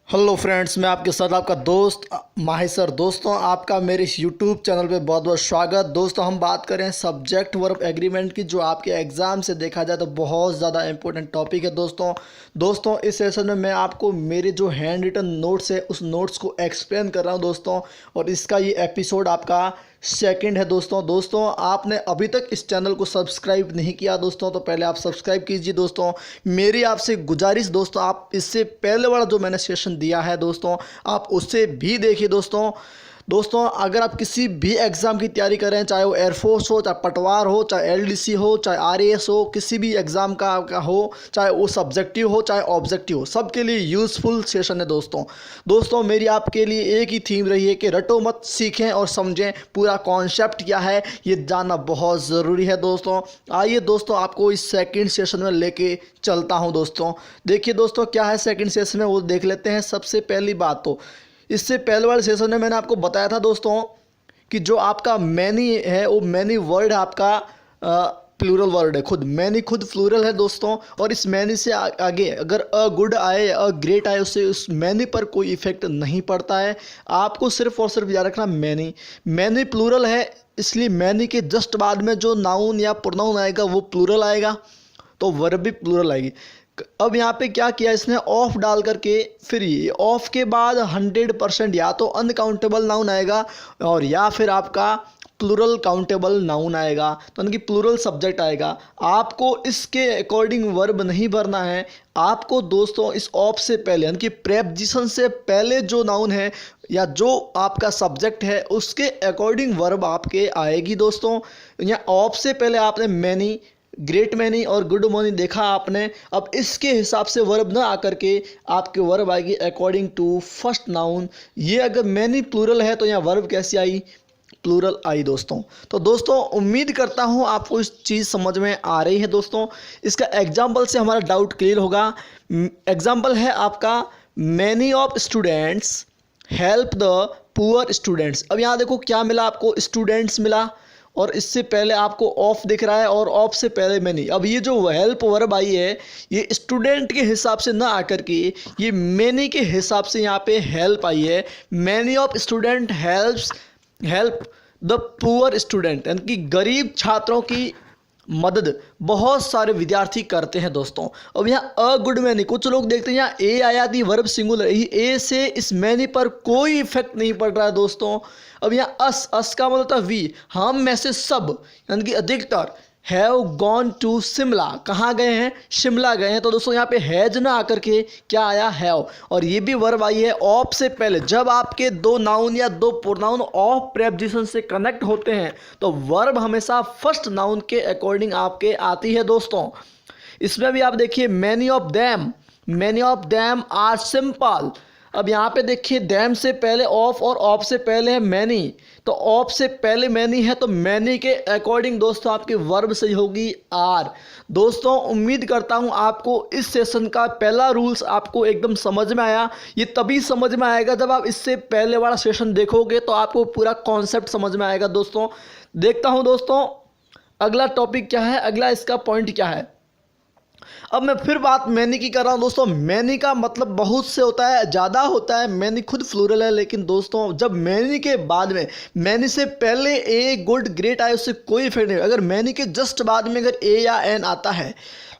Hello friends, मैं आपके साथ आपका दोस्त माहिर। दोस्तों, आपका मेरे इस यूट्यूब चैनल पे बहुत बहुत स्वागत। दोस्तों, हम बात करें सब्जेक्ट वर्ब एग्रीमेंट की, जो आपके एग्ज़ाम से देखा जाए तो बहुत ज़्यादा इंपॉर्टेंट टॉपिक है। दोस्तों इस सेशन में मैं आपको मेरे जो हैंड रिटन नोट्स है उस नोट्स को एक्सप्लेन कर रहा हूँ दोस्तों। और इसका ये एपिसोड आपका सेकंड है दोस्तों आपने अभी तक इस चैनल को सब्सक्राइब नहीं किया दोस्तों, तो पहले आप सब्सक्राइब कीजिए दोस्तों। मेरी आपसे गुजारिश दोस्तों, आप इससे पहले वाला जो मैंने सेशन दिया है दोस्तों, आप उससे भी देखिए दोस्तों अगर आप किसी भी एग्ज़ाम की तैयारी करें, चाहे वो एयरफोर्स हो, चाहे पटवार हो, चाहे एलडीसी हो, चाहे आरएएस हो, किसी भी एग्ज़ाम का हो, चाहे वो सब्जेक्टिव हो चाहे ऑब्जेक्टिव हो, सबके लिए यूज़फुल सेशन है दोस्तों मेरी आपके लिए एक ही थीम रही है कि रटो मत, सीखें और समझें। पूरा कॉन्सेप्ट क्या है ये जानना बहुत ज़रूरी है दोस्तों। आइए दोस्तों, आपको इस सेकंड सेशन में लेके चलता हूं दोस्तों। देखिए दोस्तों, क्या है सेकंड सेशन में वो देख लेते हैं। सबसे पहली बात तो इससे पहले वाले सेशन में मैंने आपको बताया था दोस्तों कि जो आपका मैनी है वो मैनी वर्ड आपका प्लूरल वर्ड है। मैनी खुद प्लूरल है दोस्तों। और इस मैनी से आगे अगर अ गुड आए या अ ग्रेट आए, उससे उस मैनी पर कोई इफेक्ट नहीं पड़ता है। आपको सिर्फ और सिर्फ याद रखना मैनी प्लूरल है, इसलिए मैनी के जस्ट बाद में जो नाउन या प्रोनाउन आएगा वो प्लूरल आएगा, तो वर्ब भी प्लूरल आएगी। अब यहाँ पे क्या किया इसने, ऑफ डाल करके, फिर ये ऑफ के बाद 100% या तो अनकाउंटेबल नाउन आएगा और या फिर आपका प्लूरल काउंटेबल नाउन आएगा, तो उनकी प्लूरल सब्जेक्ट आएगा। आपको इसके अकॉर्डिंग वर्ब नहीं भरना है। आपको दोस्तों इस ऑफ से पहले यानी कि प्रेपोजिशन से पहले जो नाउन है या जो आपका सब्जेक्ट है उसके अकॉर्डिंग वर्ब आपके आएगी दोस्तों। यहाँ ऑफ से पहले आपने मैनी, ग्रेट मैनी और गुड मॉर्निंग देखा आपने। अब इसके हिसाब से वर्ब ना आकर के आपके वर्ब आएगी अकॉर्डिंग टू फर्स्ट नाउन। ये अगर मैनी प्लूरल है तो यहाँ वर्ब कैसी आई, प्लूरल आई दोस्तों। तो दोस्तों उम्मीद करता हूँ आपको इस चीज़ समझ में आ रही है दोस्तों। इसका एग्जाम्पल से हमारा डाउट क्लियर होगा। एग्जाम्पल है आपका, many of students help the poor students. अब यहाँ देखो क्या मिला आपको, स्टूडेंट्स मिला और इससे पहले आपको ऑफ दिख रहा है और ऑफ से पहले मैनी। अब ये जो हेल्प वर्ब आई है ये स्टूडेंट के हिसाब से ना आकर के ये मैनी के हिसाब से यहाँ पे हेल्प आई है। Many of student help the poor student, यानी कि गरीब छात्रों की मदद बहुत सारे विद्यार्थी करते हैं दोस्तों। अब यहाँ अ गुड मैनी, कुछ लोग देखते हैं यहाँ ए आया थी वर्ब सिंगुलर, ए से इस मैनी पर कोई इफेक्ट नहीं पड़ रहा है दोस्तों। अब यहाँ अस का मतलब था वी, हम में से सब यानी कि अधिकतर हैव गॉन टू शिमला, कहाँ गए हैं, शिमला गए हैं। तो दोस्तों यहाँ पे हैज ना आकर के क्या आया, हैव। और ये भी वर्ब आई है ऑफ से पहले। जब आपके दो नाउन या दो प्रोनाउन ऑफ प्रेपोजिशन से कनेक्ट होते हैं तो वर्ब हमेशा फर्स्ट नाउन के अकॉर्डिंग आपके आती है दोस्तों। इसमें भी आप देखिए, many of them are simple. अब यहाँ पे देखिए दैम से पहले ऑफ और ऑफ से पहले है मैनी, तो ऑफ से पहले मैनी है तो मैनी के अकॉर्डिंग दोस्तों आपकी वर्ब सही होगी आर। दोस्तों उम्मीद करता हूँ आपको इस सेशन का पहला रूल्स आपको एकदम समझ में आया। ये तभी समझ में आएगा जब आप इससे पहले वाला सेशन देखोगे तो आपको पूरा कॉन्सेप्ट समझ में आएगा दोस्तों। देखता हूँ दोस्तों अगला टॉपिक क्या है, अगला इसका पॉइंट क्या है। अब मैं फिर बात मैनी की कर रहा हूँ दोस्तों। मैनी का मतलब बहुत से होता है, ज़्यादा होता है। मैनी खुद फ्लूरल है, लेकिन दोस्तों जब मैनी के बाद में, मैनी से पहले ए गुड ग्रेट आए उससे कोई इफेक्ट नहीं। अगर मैनी के जस्ट बाद में अगर ए या एन आता है,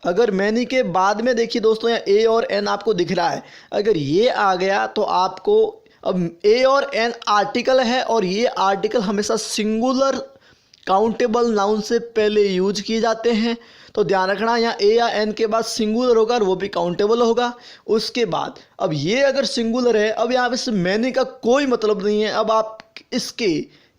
अगर मैनी के बाद में देखिए दोस्तों यहाँ ए और एन आपको दिख रहा है, अगर ये आ गया तो आपको, अब ए और एन आर्टिकल है और ये आर्टिकल हमेशा सिंगुलर काउंटेबल नाउन से पहले यूज किए जाते हैं, तो ध्यान रखना यहाँ ए या एन के बाद सिंगुलर होगा और वो भी काउंटेबल होगा। उसके बाद अब ये अगर सिंगुलर है, अब यहाँ पे मैनी का कोई मतलब नहीं है। अब आप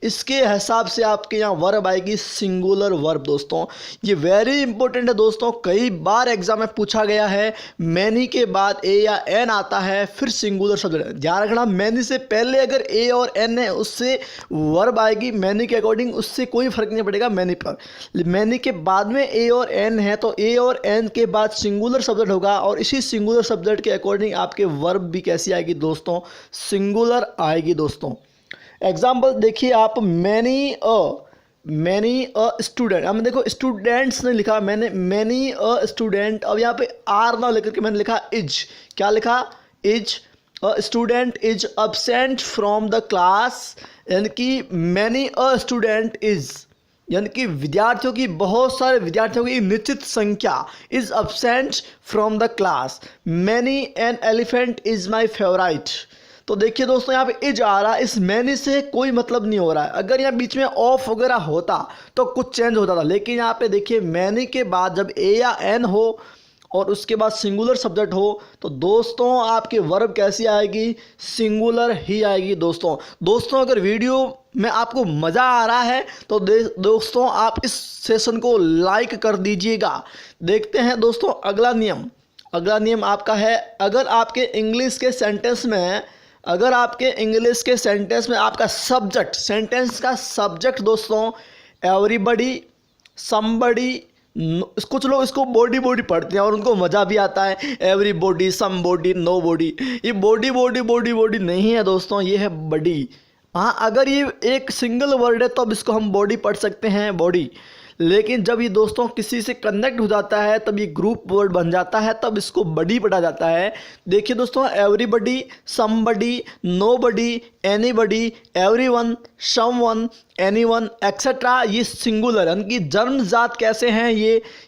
इसके हिसाब से आपके यहाँ वर्ब आएगी सिंगुलर वर्ब दोस्तों। ये वेरी इंपॉर्टेंट है दोस्तों, कई बार एग्जाम में पूछा गया है। मैनी के बाद ए या एन आता है फिर सिंगुलर शब्द, ध्यान रखना। मैनी से पहले अगर ए और एन है उससे वर्ब आएगी मैनी के अकॉर्डिंग, उससे कोई फर्क नहीं पड़ेगा मैनी पर। मैनी के बाद में ए और एन है तो ए और एन के बाद सिंगुलर सब्जेक्ट होगा और इसी सिंगुलर सब्जेक्ट के अकॉर्डिंग आपके वर्ब भी कैसी आएगी दोस्तों, सिंगुलर आएगी दोस्तों। एग्जाम्पल देखिए आप, मैनी अ स्टूडेंट। अब देखो स्टूडेंट्स ने लिखा, मैंने मैनी अ स्टूडेंट। अब यहाँ पे आर ना लेकर के मैंने लिखा इज, क्या लिखा, is. A student is absent from the class, यानी कि मैनी अ स्टूडेंट इज, यानी कि विद्यार्थियों की, बहुत सारे विद्यार्थियों की निश्चित संख्या is absent from the class. Many an elephant is my favourite. तो देखिए दोस्तों यहाँ पे इज आ रहा है, इस मैनी से कोई मतलब नहीं हो रहा है। अगर यहाँ बीच में ऑफ वगैरह होता तो कुछ चेंज होता था, लेकिन यहाँ पे देखिए मैनी के बाद जब ए या एन हो और उसके बाद सिंगुलर सब्जेक्ट हो तो दोस्तों आपके वर्ब कैसी आएगी, सिंगुलर ही आएगी। दोस्तों अगर वीडियो में आपको मज़ा आ रहा है तो दोस्तों आप इस सेशन को लाइक कर दीजिएगा। देखते हैं दोस्तों अगला नियम आपका है, अगर आपके इंग्लिश के सेंटेंस में आपका सब्जेक्ट, सेंटेंस का सब्जेक्ट दोस्तों एवरीबॉडी, समबडी, कुछ लोग इसको बॉडी पढ़ते हैं और उनको मज़ा भी आता है, एवरीबॉडी, समबॉडी, नो बॉडी। ये बॉडी नहीं है दोस्तों, ये है बडी। हाँ, अगर ये एक सिंगल वर्ड है तो अब इसको हम बॉडी पढ़ सकते हैं, बॉडी। लेकिन जब ये दोस्तों किसी से कनेक्ट हो जाता है तब ये ग्रुप वर्ड बन जाता है, तब इसको बडी पढ़ा जाता है। देखिए दोस्तों, everybody, somebody, nobody, anybody, everyone, someone, anyone etcetera, ये सिंगुलर, यानी कि जन्मजात कैसे हैं,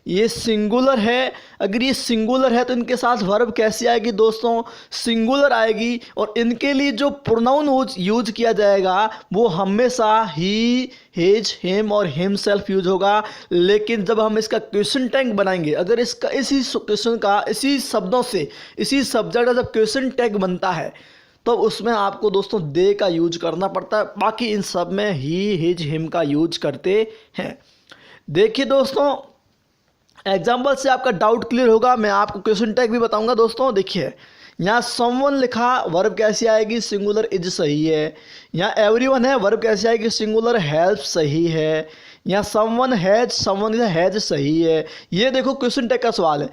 ये सिंगुलर है। अगर ये सिंगुलर है तो इनके साथ वर्ब कैसी आएगी दोस्तों, सिंगुलर आएगी। और इनके लिए जो प्रोनाउन यूज किया जाएगा वो हमेशा ही, हिज, हिम और हिमसेल्फ यूज होगा। लेकिन जब हम इसका क्वेश्चन टैग बनाएंगे, अगर इसका इसी क्वेश्चन का, इसी शब्दों से, इसी सब्जेक्ट का जब क्वेश्चन टैग बनता है तो उसमें आपको दोस्तों दे का यूज करना पड़ता है। बाकी इन सब में ही, हिज, हिम का यूज करते हैं। देखिए दोस्तों, एग्जाम्पल से आपका डाउट क्लियर होगा। मैं आपको क्वेश्चन टैग भी बताऊंगा दोस्तों। देखिए यहाँ समवन लिखा, वर्ब कैसी आएगी, सिंगुलर इज सही है। यहाँ एवरीवन है, वर्ब कैसी आएगी, सिंगुलर हेल्प सही है। यहाँ समवन हैज सही है। ये देखो क्वेश्चन टैग का सवाल है।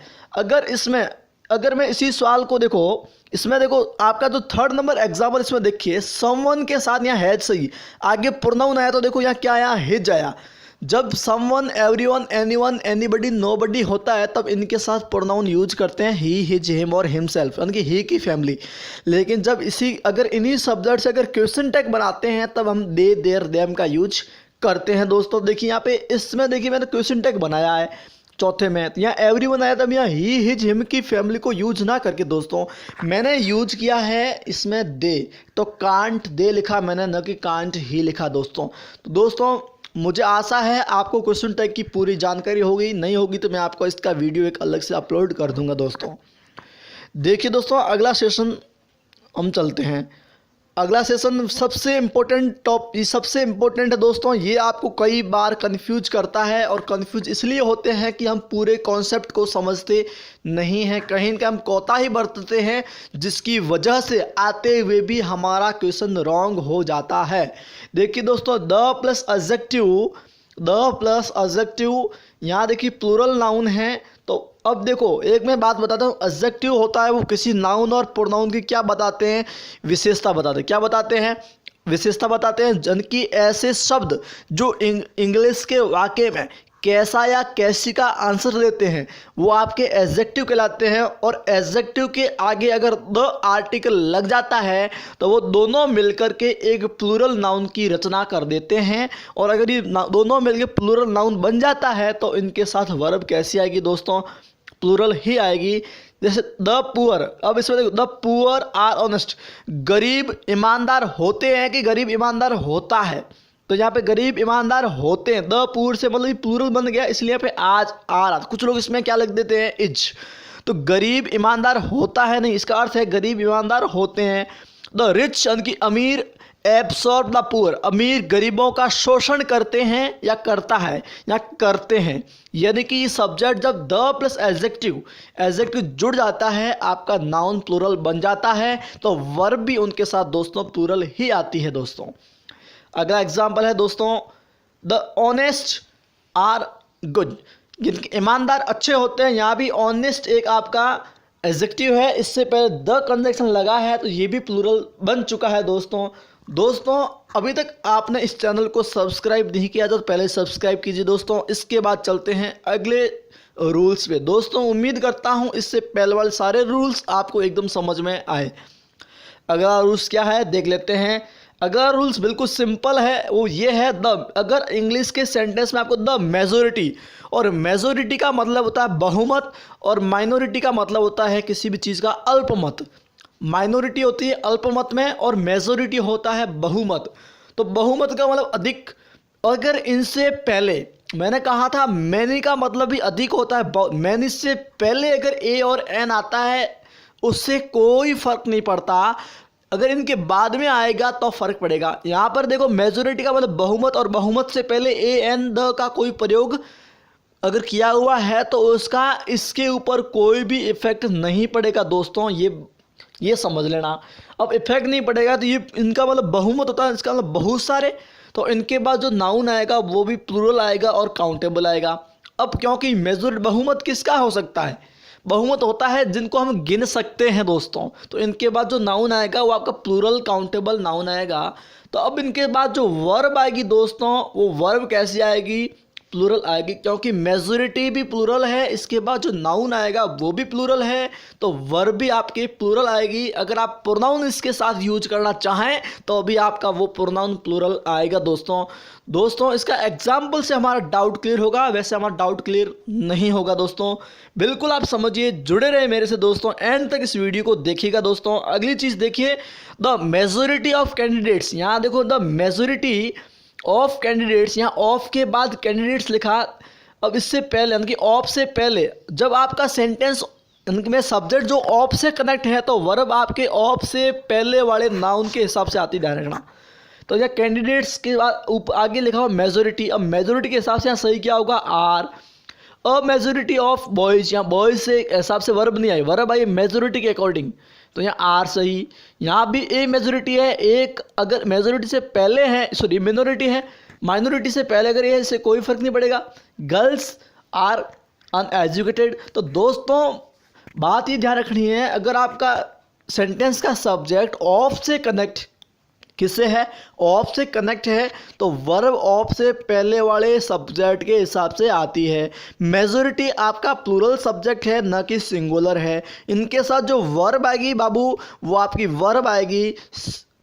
अगर मैं इसी सवाल को देखो, इसमें देखो आपका जो 3rd नंबर एग्जाम्पल, इसमें देखिए समवन के साथ यहाँ हैज सही, आगे प्रोनाउन आया तो देखो यहाँ क्या आया, हिज आया। जब someone, everyone, anyone, anybody, nobody होता है तब इनके साथ प्रोनाउन यूज करते हैं ही, हिज, हिम और हिमसेल्फ, यानी कि ही की फैमिली। लेकिन जब अगर इन्हीं सब्जेक्ट से अगर क्वेश्चन टैग बनाते हैं तब हम दे, देयर, देम का यूज करते हैं दोस्तों। देखिए यहाँ पे इसमें देखिए मैंने क्वेश्चन टैग बनाया है चौथे में, तो यहाँ एवरीवन आया तब यहाँ ही, हिज, हिम की फैमिली को यूज ना करके दोस्तों मैंने यूज किया है इसमें दे। तो कांट दे लिखा मैंने, न कि कांट ही लिखा दोस्तों। तो दोस्तों मुझे आशा है आपको क्वेश्चन टैग की पूरी जानकारी होगी, नहीं होगी तो मैं आपको इसका वीडियो एक अलग से अपलोड कर दूंगा दोस्तों। देखिए दोस्तों अगला सेशन हम चलते हैं। अगला सेशन सबसे इम्पोर्टेंट है दोस्तों। ये आपको कई बार कंफ्यूज करता है, और कंफ्यूज इसलिए होते हैं कि हम पूरे कॉन्सेप्ट को समझते नहीं हैं, कहीं का हम कोताही बरतते हैं, जिसकी वजह से आते हुए भी हमारा क्वेश्चन रॉन्ग हो जाता है। देखिए दोस्तों, द प्लस एडजेक्टिव, यहाँ देखिए प्लूरल नाउन है। तो अब देखो एक मैं बात बताता हूँ, एडजेक्टिव होता है वो किसी नाउन और प्रोनाउन की क्या बताते हैं, विशेषता बताते हैं। क्या बताते हैं, विशेषता बताते हैं। जिनकी ऐसे शब्द जो इंग्लिश के वाक्य में कैसा या कैसी का आंसर देते हैं वो आपके एडजेक्टिव कहलाते हैं। और एडजेक्टिव के आगे अगर द आर्टिकल लग जाता है तो वो दोनों मिलकर के एक प्लूरल नाउन की रचना कर देते हैं। और अगर ये दोनों मिलकर प्लूरल नाउन बन जाता है तो इनके साथ वर्ब कैसी आएगी दोस्तों, प्लूरल ही आएगी। जैसे द पुअर, अब इसमें देखो द पुअर आर ऑनेस्ट, गरीब ईमानदार होते हैं कि गरीब ईमानदार होता है। तो यहाँ पे गरीब ईमानदार होते हैं, द पुअर से मतलब प्लूरल बन गया, इसलिए यहाँ पे आज आ रहा। कुछ लोग इसमें क्या लिख देते हैं, इज। तो गरीब ईमानदार होता है नहीं, इसका अर्थ है गरीब ईमानदार होते हैं। द रिच यानी कि अमीर एब्सॉर्ब द पुअर, अमीर गरीबों का शोषण करते हैं या करता है या करते हैं। यानी कि सब्जेक्ट जब द प्लस एडजेक्टिव जुड़ जाता है आपका नाउन प्लूरल बन जाता है, तो वर्ब भी उनके साथ दोस्तों प्लूरल ही आती है दोस्तों। अगला एग्जाम्पल है दोस्तों, द ऑनेस्ट आर गुड, जिनके ईमानदार अच्छे होते हैं। यहाँ भी ऑनेस्ट एक आपका एडजेक्टिव है, इससे पहले द कंजंक्शन लगा है तो ये भी प्लूरल बन चुका है दोस्तों। अभी तक आपने इस चैनल को सब्सक्राइब नहीं किया तो पहले सब्सक्राइब कीजिए दोस्तों। इसके बाद चलते हैं अगले रूल्स पे दोस्तों। उम्मीद करता हूँ इससे पहले वाले सारे रूल्स आपको एकदम समझ में आए। अगला रूल्स क्या है देख लेते हैं। अगला रूल्स बिल्कुल सिंपल है, वो ये है द, अगर इंग्लिश के सेंटेंस में आपको द मेजोरिटी, और मेजोरिटी का मतलब होता है बहुमत, और माइनॉरिटी का मतलब होता है किसी भी चीज़ का अल्पमत। माइनॉरिटी होती है अल्पमत में और मेजोरिटी होता है बहुमत। तो बहुमत का मतलब अधिक। अगर इनसे पहले मैंने कहा था मैनी का मतलब भी अधिक होता है, मैनी से पहले अगर ए और एन आता है उससे कोई फर्क नहीं पड़ता, अगर इनके बाद में आएगा तो फर्क पड़ेगा। यहाँ पर देखो मेजोरिटी का मतलब बहुमत, और बहुमत से पहले ए एन द का कोई प्रयोग अगर किया हुआ है तो उसका इसके ऊपर कोई भी इफेक्ट नहीं पड़ेगा दोस्तों, ये समझ लेना। अब इफेक्ट नहीं पड़ेगा तो ये इनका मतलब बहुमत होता है, इसका मतलब बहुत सारे, तो इनके बाद जो नाउन आएगा वो भी प्लूरल आएगा और काउंटेबल आएगा। अब क्योंकि मेजोरिटी बहुमत किसका हो सकता है, बहुमत होता है जिनको हम गिन सकते हैं दोस्तों, तो इनके बाद जो नाउन आएगा वो आपका प्लूरल काउंटेबल नाउन आएगा। तो अब इनके बाद जो वर्ब आएगी दोस्तों, वो वर्ब कैसी आएगी, प्लूरल आएगी, क्योंकि मेजोरिटी भी प्लूरल है, इसके बाद जो नाउन आएगा वो भी प्लूरल है, तो वर्ब भी आपकी प्लूरल आएगी। अगर आप प्रोनाउन इसके साथ यूज करना चाहें तो भी आपका वो प्रोनाउन प्लूरल आएगा दोस्तों इसका एग्जाम्पल से हमारा डाउट क्लियर होगा, वैसे हमारा डाउट क्लियर नहीं होगा दोस्तों। बिल्कुल आप समझिए, जुड़े रहे मेरे से दोस्तों, एंड तक इस वीडियो को देखिएगा दोस्तों। अगली चीज़ देखिए, द मेजोरिटी ऑफ कैंडिडेट्स, यहाँ देखो द मेजोरिटी ऑफ कैंडिडेट्स, यहाँ ऑफ के बाद कैंडिडेट्स लिखा। अब इससे पहले यानी कि ऑफ से पहले जब आपका सेंटेंस में सब्जेक्ट जो ऑफ से कनेक्ट है तो वर्ब आपके ऑफ से पहले वाले नाउन के हिसाब से आती, ध्यान रखना। तो यहाँ कैंडिडेट्स के बाद आगे लिखा हुआ मेजोरिटी। अब मेजोरिटी के हिसाब से यहाँ सही क्या होगा, आर। अब मेजोरिटी ऑफ बॉयज़, यहाँ बॉयज़ से हिसाब से वर्ब नहीं आई, वर्ब आई मेजोरिटी के अकॉर्डिंग, तो यहाँ आर सही। यहाँ भी ए मेजोरिटी है, एक अगर मेजोरिटी से पहले है, सॉरी मिनोरिटी है, माइनॉरिटी से पहले अगर ये, इससे कोई फर्क नहीं पड़ेगा। Girls are uneducated. तो दोस्तों बात ये ध्यान रखनी है, अगर आपका सेंटेंस का सब्जेक्ट ऑफ से कनेक्ट किससे है, ऑफ से कनेक्ट है, तो वर्ब ऑफ से पहले वाले सब्जेक्ट के हिसाब से आती है। मेजोरिटी आपका प्लूरल सब्जेक्ट है, न कि सिंगुलर है। इनके साथ जो वर्ब आएगी बाबू, वो आपकी वर्ब आएगी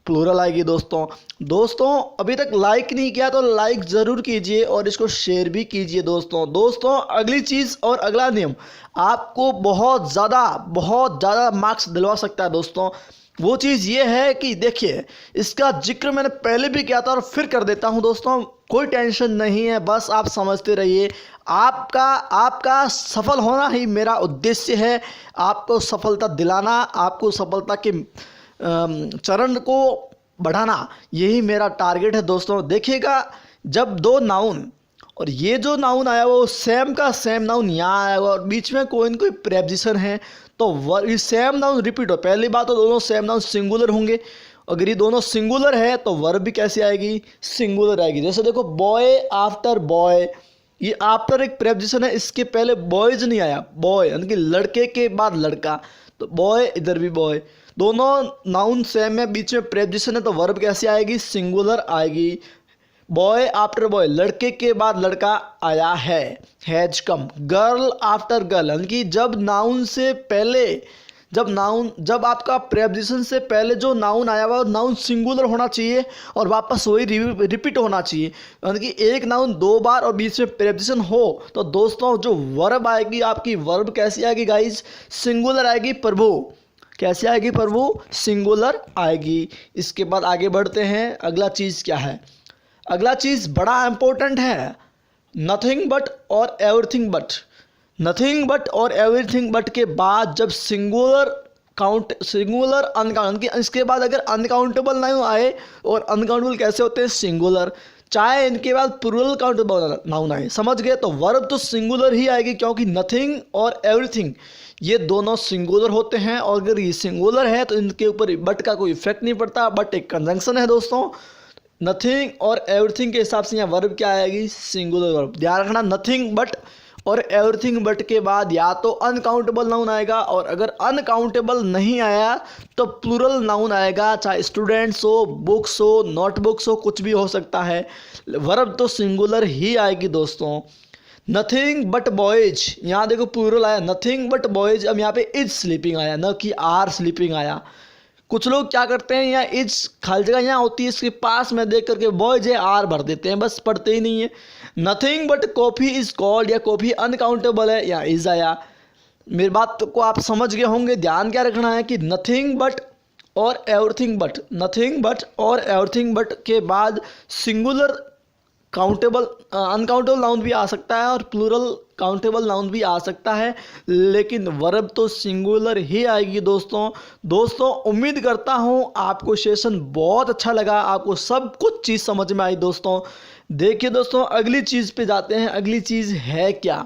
प्लूरल आएगी दोस्तों अभी तक लाइक नहीं किया तो लाइक ज़रूर कीजिए और इसको शेयर भी कीजिए दोस्तों अगली चीज़ और अगला नियम आपको बहुत ज़्यादा मार्क्स दिलवा सकता है दोस्तों। वो चीज़ ये है कि देखिए, इसका जिक्र मैंने पहले भी किया था और फिर कर देता हूँ दोस्तों, कोई टेंशन नहीं है, बस आप समझते रहिए। आपका सफल होना ही मेरा उद्देश्य है, आपको सफलता दिलाना, आपको सफलता के चरण को बढ़ाना, यही मेरा टारगेट है दोस्तों। देखिएगा, जब दो नाउन और ये जो नाउन आया वो सेम का सेम नाउन यहाँ आया और बीच में कोई न कोई प्रेपोजिशन है, तो ये सेम नाउन रिपीट हो। पहली बात तो दोनों सेम नाउन सिंगुलर होंगे, अगर ये दोनों सिंगुलर है तो वर्ब भी कैसे आएगी, सिंगुलर आएगी। जैसे देखो, बॉय आफ्टर बॉय, ये आफ्टर एक प्रेपोजिशन है, इसके पहले बॉयज नहीं आया, बॉय यानी कि लड़के के बाद लड़का, तो बॉय इधर भी बॉय, दोनों नाउन सेम है, बीच में प्रेपोजिशन है, तो वर्ब कैसे आएगी, सिंगुलर आएगी। बॉय आफ्टर बॉय, लड़के के बाद लड़का आया है, has come. Girl after girl, यानी कि जब नाउन से पहले, जब आपका प्रेपोजिशन से पहले जो नाउन आया हुआ नाउन सिंगुलर होना चाहिए और वापस वही रिपीट होना चाहिए, यानी कि एक नाउन दो बार और बीच में प्रेपोजिशन हो, तो दोस्तों जो वर्ब आएगी आपकी, वर्ब कैसी आएगी गाइज, सिंगुलर आएगी प्रभु। कैसे आएगी प्रभु, सिंगुलर आएगी। इसके बाद आगे बढ़ते हैं, अगला चीज़ क्या है, अगला चीज़ बड़ा इंपॉर्टेंट है, नथिंग बट और एवरीथिंग बट। नथिंग बट और एवरीथिंग बट के बाद जब सिंगुलर अनकाउंट, इसके बाद अगर अनकाउंटेबल नाउन आए, और अनकाउंटेबल कैसे होते हैं, सिंगुलर, चाहे इनके बाद प्लूरल काउंटेबल नाउन आए, समझ गए, तो वर्ब तो सिंगुलर ही आएगी, क्योंकि नथिंग और एवरीथिंग ये दोनों सिंगुलर होते हैं, और अगर ये सिंगुलर है तो इनके ऊपर बट का कोई इफेक्ट नहीं पड़ता, बट एक कंजंक्शन है दोस्तों। नथिंग और एवरीथिंग के हिसाब से यहाँ वर्ब क्या आएगी, सिंगुलर वर्ब। ध्यान रखना, नथिंग बट और एवरीथिंग बट के बाद या तो अनकाउंटेबल नाउन आएगा, और अगर अनकाउंटेबल नहीं आया तो प्लूरल नाउन आएगा, चाहे स्टूडेंट्स हो, बुक्स हो, नोटबुक्स हो, कुछ भी हो सकता है। वर्ब तो सिंगुलर ही आएगी दोस्तों। नथिंग बट बॉयज, यहाँ देखो प्लूरल आया, नथिंग बट बॉयज। अब यहाँ पे इज स्लीपिंग आया, न कि आर स्लीपिंग आया। कुछ लोग क्या करते हैं, यहाँ इज खाली जगह यहाँ होती है, इसके पास में देख करके बॉयज है आर भर देते हैं, बस पढ़ते ही नहीं है। Nothing but coffee is called, या कॉफ़ी अनकाउंटेबल है, या इज़ आया। मेरी बात को आप समझ गए होंगे। ध्यान क्या रखना है कि नथिंग बट और एवरीथिंग बट, नथिंग बट और एवरीथिंग बट के बाद सिंगुलर काउंटेबल अनकाउंटेबल नाउन भी आ सकता है और प्लूरल काउंटेबल नाउन भी आ सकता है, लेकिन वर्ब तो सिंगुलर ही आएगी दोस्तों उम्मीद करता हूँ आपको सेशन बहुत अच्छा लगा, आपको सब कुछ चीज़ समझ में आई दोस्तों। देखिए दोस्तों, अगली चीज़ पे जाते हैं। अगली चीज़ है क्या,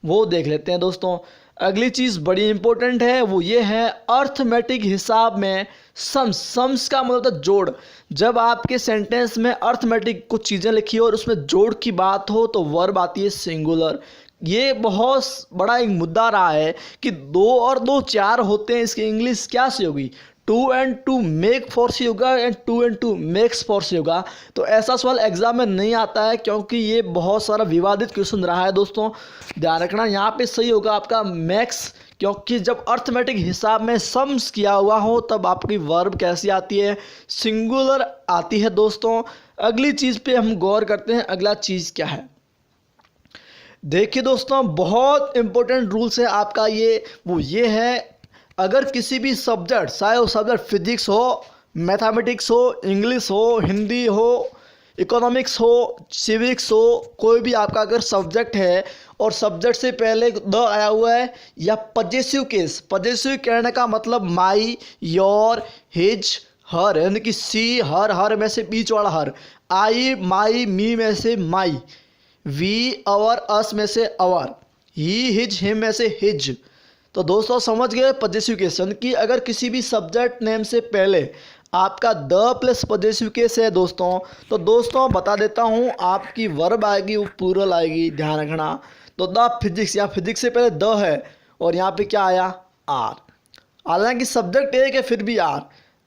वो देख लेते हैं दोस्तों। अगली चीज़ बड़ी इंपॉर्टेंट है, वो ये है अर्थमेटिक हिसाब में सम्स का मतलब होता है जोड़। जब आपके सेंटेंस में अर्थमेटिक कुछ चीज़ें लिखी हो और उसमें जोड़ की बात हो तो वर्ब आती है सिंगुलर। ये बहुत बड़ा एक मुद्दा रहा है कि 2 और 2 4 होते हैं, इसकी इंग्लिश क्या सी होगी, 2 and 2 मेक 4 से होगा एंड 2 and 2 मेक्स 4 से होगा। तो ऐसा सवाल एग्जाम में नहीं आता है क्योंकि ये बहुत सारा विवादित क्वेश्चन रहा है दोस्तों। ध्यान रखना, यहाँ पे सही होगा आपका मैक्स, क्योंकि जब अर्थमेटिक हिसाब में सम्स किया हुआ हो तब आपकी वर्ब कैसी आती है, सिंगुलर आती है दोस्तों। अगली चीज़ पे हम गौर करते हैं। अगला चीज़ क्या है, देखिए दोस्तों, बहुत इंपॉर्टेंट रूल्स है आपका वो ये है, अगर किसी भी सब्जेक्ट, चाहे वो सब्जेक्ट फिजिक्स हो, मैथमेटिक्स हो, इंग्लिश हो, हिंदी हो, इकोनॉमिक्स हो, सिविक्स हो, कोई भी आपका अगर सब्जेक्ट है और सब्जेक्ट से पहले द आया हुआ है, या पजेसिव केस, पजेसिव कहने का मतलब माई, योर, हिज, हर, यानी कि सी, हर में से बीच वाला हर, आई, माई, मी में से माई, वी, अवर, अस में से अवर, ही, हिज, हिम में से हिज। तो दोस्तों समझ गए पजेसिव केस कि अगर किसी भी सब्जेक्ट नेम से पहले आपका द प्लस पजेसिव केस है दोस्तों, तो दोस्तों बता देता हूँ आपकी वर्ब आएगी वो प्लूरल आएगी, ध्यान रखना। तो द फिजिक्स, यहाँ फिजिक्स से पहले द है और यहाँ पे क्या आया, आर। हालांकि सब्जेक्ट एक है फिर भी are.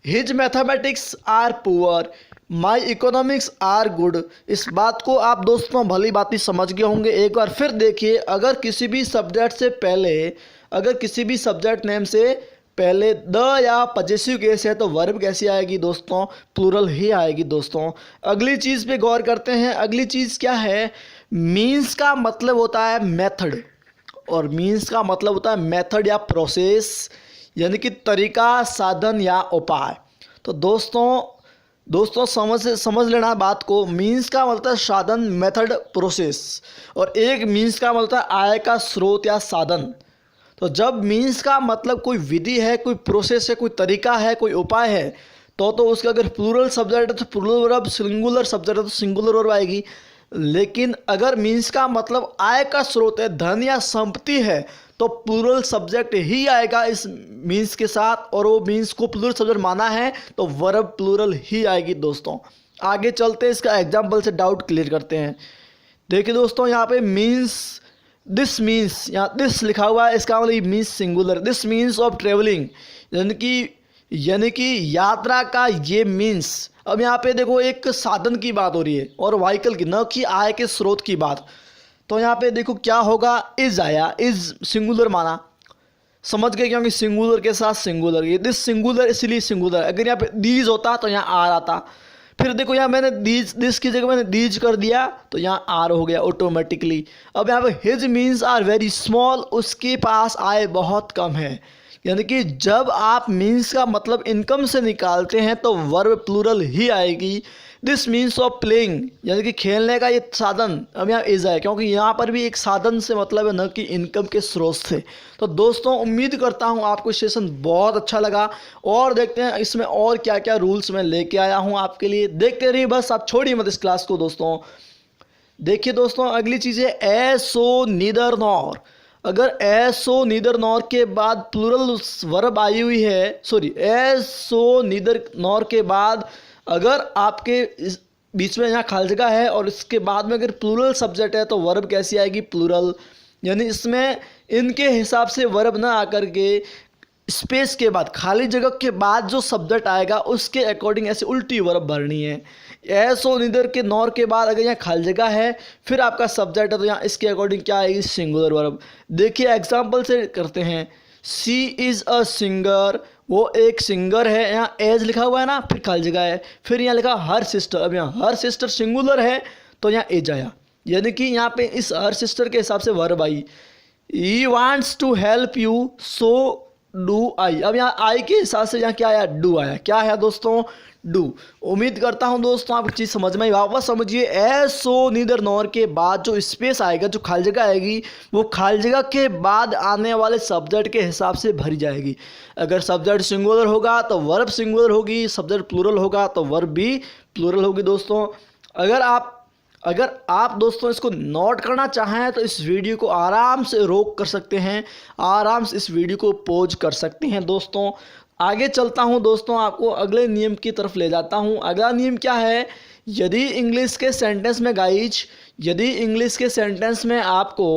His mathematics are poor, my economics are good. इस बात को आप दोस्तों भली बात ही समझ गए होंगे। एक बार फिर देखिए, अगर किसी भी सब्जेक्ट से पहले, अगर किसी भी सब्जेक्ट नेम से पहले द या पजेसिव केस है तो वर्ब कैसी आएगी दोस्तों, प्लूरल ही आएगी दोस्तों। अगली चीज़ पे गौर करते हैं। अगली चीज़ क्या है, मीन्स का मतलब होता है मेथड, और मीन्स का मतलब होता है मेथड या प्रोसेस, यानी कि तरीका, साधन या उपाय। तो दोस्तों समझ लेना बात को। मीन्स का मतलब है साधन, मेथड, प्रोसेस, और एक मीन्स का मतलब है आय का स्रोत या साधन। तो जब मीन्स का मतलब कोई विधि है, कोई प्रोसेस है, कोई तरीका है, कोई उपाय है, तो उसका अगर प्लूरल सब्जेक्ट है तो प्लूरल वर्ब, सिंगुलर सब्जेक्ट है तो सिंगुलर वर्ब आएगी। लेकिन अगर मीन्स का मतलब आय का स्रोत है, धन या संपत्ति है, तो प्लूरल सब्जेक्ट ही आएगा इस मीन्स के साथ, और वो मीन्स को प्लूरल सब्जेक्ट माना है तो वर्ब प्लूरल ही आएगी दोस्तों। आगे चलते हैं, इसका एग्जाम्पल से डाउट क्लियर करते हैं। देखिए दोस्तों, यहाँ पे मीन्स, दिस मीन्स, यहाँ दिस लिखा हुआ है, इसका मतलब means singular, this means of travelling, यानी कि यात्रा का ये मीन्स। अब यहाँ पे देखो एक साधन की बात हो रही है और व्हीकल की, न कि आय के स्रोत की बात। तो यहाँ पे देखो क्या होगा, इज आया, इज सिंगुलर माना, समझ गए, क्योंकि सिंगुलर के साथ सिंगुलर, ये दिस सिंगुलर इसलिए सिंगुलर। अगर यहाँ पे दीज होता तो यहाँ आर आता। फिर देखो यहाँ मैंने दिस की जगह मैंने दीज कर दिया तो यहाँ आर हो गया ऑटोमेटिकली। अब यहाँ पे his means are very small, उसके पास आय बहुत कम है। यानी कि जब आप मीन्स का मतलब इनकम से निकालते हैं तो वर्ब प्लूरल ही आएगी। दिस मीन्स ऑफ प्लेइंग, यानी कि खेलने का ये साधन, अब यहाँ इज है क्योंकि यहाँ पर भी एक साधन से मतलब है, न कि इनकम के स्रोत से। तो दोस्तों उम्मीद करता हूँ आपको सेशन बहुत अच्छा लगा, और देखते हैं इसमें और क्या क्या रूल्स मैं लेके आया हूँ आपके लिए। देखते रहिए बस, आप छोड़िए मत इस क्लास को दोस्तों। देखिए दोस्तों, अगली चीज़ है एसो नीदर नॉर। अगर एसो नीदर नॉर के बाद प्लूरल वर्ब आई हुई है, सॉरी, एसो नीदर नॉर के बाद अगर आपके बीच में यहाँ खाली जगह है और इसके बाद में अगर प्लूरल सब्जेक्ट है तो वर्ब कैसी आएगी, प्लूरल। यानी इसमें इनके हिसाब से वर्ब ना आकर के स्पेस के बाद, खाली जगह के बाद जो सब्जेक्ट आएगा उसके अकॉर्डिंग ऐसे उल्टी वर्ब भरनी है। एसो नीदर के नॉर के बाद अगर यहाँ खाली जगह है फिर आपका सब्जेक्ट है तो यहाँ इसके अकॉर्डिंग क्या आएगी, सिंगुलर वर्ब। देखिए एग्जाम्पल से करते हैं। शी इज़ अ सिंगर, वो एक सिंगर है। यहाँ एज लिखा हुआ है ना, फिर खाली जगह है, फिर यहाँ लिखा हर सिस्टर। अब यहाँ हर सिस्टर सिंगुलर है तो यहाँ एज आया, यानी कि यहाँ पे इस हर सिस्टर के हिसाब से verb I. He wants to help you so do I. अब यहाँ आई के हिसाब से यहाँ क्या आया, डू आया। क्या है दोस्तों, डू। उम्मीद करता हूँ दोस्तों आपको चीज़ समझ में आई। वापस समझिए, एस सो नीदर नॉर के बाद जो स्पेस आएगा, जो खाली जगह आएगी, वो खाली जगह के बाद आने वाले सब्जेक्ट के हिसाब से भरी जाएगी। अगर सब्जेक्ट सिंगुलर होगा तो वर्ब सिंगुलर होगी, सब्जेक्ट प्लूरल होगा तो वर्ब भी प्लूरल होगी दोस्तों। अगर आप दोस्तों इसको नोट करना चाहें तो इस वीडियो को आराम से रोक कर सकते हैं, आराम से इस वीडियो को पॉज कर सकते हैं दोस्तों। आगे चलता हूं दोस्तों, आपको अगले नियम की तरफ ले जाता हूं। अगला नियम क्या है, यदि इंग्लिश के सेंटेंस में गाइज, यदि इंग्लिश के सेंटेंस में आपको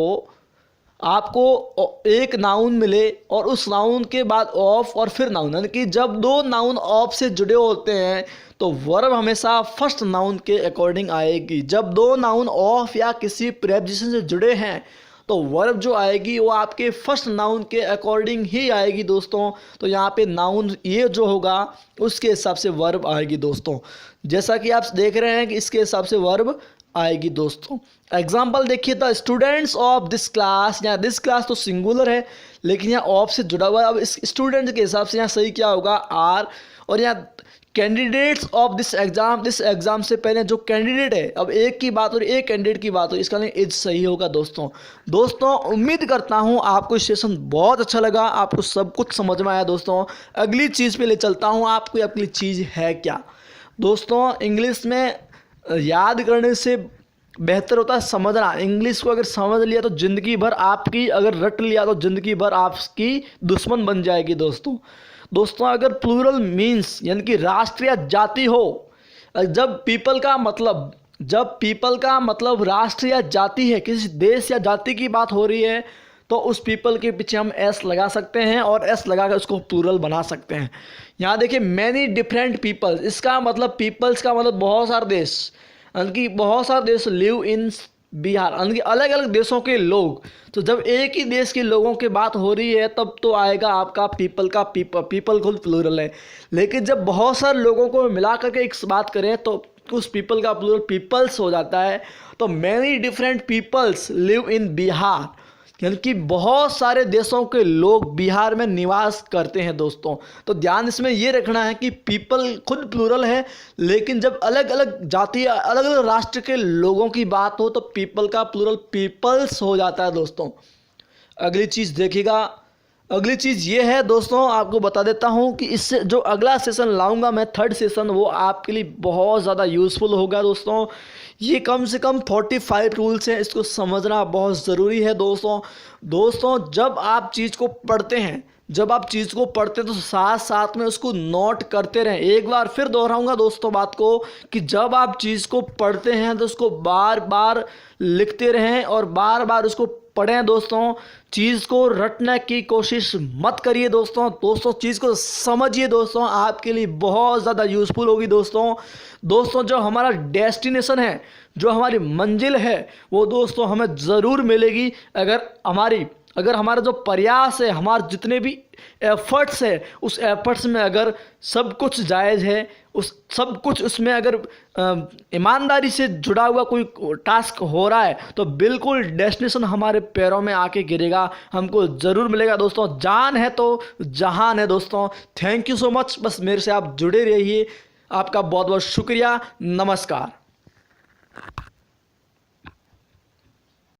एक नाउन मिले और उस नाउन के बाद ऑफ और फिर नाउन, यानी कि जब दो नाउन ऑफ से जुड़े होते हैं तो वर्ब हमेशा फर्स्ट नाउन के अकॉर्डिंग आएगी। जब दो नाउन ऑफ या किसी प्रेपोजिशन से जुड़े हैं तो वर्ब जो आएगी वो आपके फर्स्ट नाउन के अकॉर्डिंग ही आएगी दोस्तों। तो यहाँ पे नाउन ये जो होगा उसके हिसाब से वर्ब आएगी दोस्तों। जैसा कि आप देख रहे हैं कि इसके हिसाब से वर्ब आएगी दोस्तों। एग्जाम्पल देखिए, the students of this class. यहाँ दिस क्लास तो सिंगुलर है लेकिन यहाँ ऑफ से जुड़ा हुआ है। अब इस स्टूडेंट के हिसाब से यहाँ सही क्या होगा, आर। और यहाँ कैंडिडेट्स ऑफ दिस एग्जाम से पहले जो कैंडिडेट है, अब एक की बात हो रही है, एक कैंडिडेट की बात हो रही है, इसका लिए इज सही होगा दोस्तों। उम्मीद करता हूँ आपको सेशन बहुत अच्छा लगा, आपको सब कुछ समझ में आया दोस्तों। अगली चीज़ पे ले चलता हूँ आपको। अगली चीज़ है क्या दोस्तों, इंग्लिश में याद करने से बेहतर होता है समझना। इंग्लिश को अगर समझ लिया तो ज़िंदगी भर आपकी, अगर रट लिया तो ज़िंदगी भर आपकी दुश्मन बन जाएगी दोस्तों। अगर प्लूरल मीन्स यानी कि राष्ट्र या जाति हो, जब पीपल का मतलब राष्ट्र या जाति है, किसी देश या जाति की बात हो रही है, तो उस पीपल के पीछे हम एस लगा सकते हैं और एस लगाकर उसको प्लूरल बना सकते हैं। यहाँ देखिए, मैनी डिफरेंट पीपल्स, इसका मतलब पीपल्स का मतलब बहुत सारे देश, यानी कि बहुत सारे देश लिव इन बिहार, यानी कि अलग अलग देशों के लोग। तो जब एक ही देश के लोगों की बात हो रही है तब तो आएगा आपका पीपल खुद प्लूरल है। लेकिन जब बहुत सारे लोगों को मिला करके एक बात करें तो उस पीपल का प्लूरल पीपल्स हो जाता है। तो many different peoples live in Bihar, यानी कि बहुत सारे देशों के लोग बिहार में निवास करते हैं दोस्तों। तो ध्यान इसमें ये रखना है कि पीपल खुद प्लूरल है, लेकिन जब अलग अलग जाति, अलग अलग राष्ट्र के लोगों की बात हो तो पीपल का प्लूरल पीपल्स हो जाता है दोस्तों। अगली चीज़ देखिएगा, अगली चीज़ ये है दोस्तों, आपको बता देता हूँ कि इससे जो अगला सेशन लाऊंगा मैं, थर्ड सेशन, वो आपके लिए बहुत ज़्यादा यूज़फुल होगा दोस्तों। ये कम से कम 45 रूल्स हैं, इसको समझना बहुत ज़रूरी है दोस्तों। जब आप चीज़ को पढ़ते हैं तो साथ साथ में उसको नोट करते रहें। एक बार फिर दोहराऊंगा दोस्तों बात को, कि जब आप चीज़ को पढ़ते हैं तो उसको बार बार लिखते रहें और बार बार उसको पढ़ें दोस्तों। चीज़ को रटने की कोशिश मत करिए दोस्तों। चीज़ को समझिए दोस्तों, आपके लिए बहुत ज़्यादा यूज़फुल होगी दोस्तों। जो हमारा डेस्टिनेशन है, जो हमारी मंजिल है, वो दोस्तों हमें ज़रूर मिलेगी अगर हमारा जो प्रयास है, हमारे जितने भी एफर्ट्स है, उस एफर्ट्स में अगर सब कुछ जायज़ है, सब कुछ उसमें अगर ईमानदारी से जुड़ा हुआ कोई टास्क हो रहा है, तो बिल्कुल डेस्टिनेशन हमारे पैरों में आके गिरेगा, हमको ज़रूर मिलेगा दोस्तों। जान है तो जहान है दोस्तों। Thank you so much. बस मेरे से आप जुड़े रहिए। आपका बहुत बहुत शुक्रिया। नमस्कार।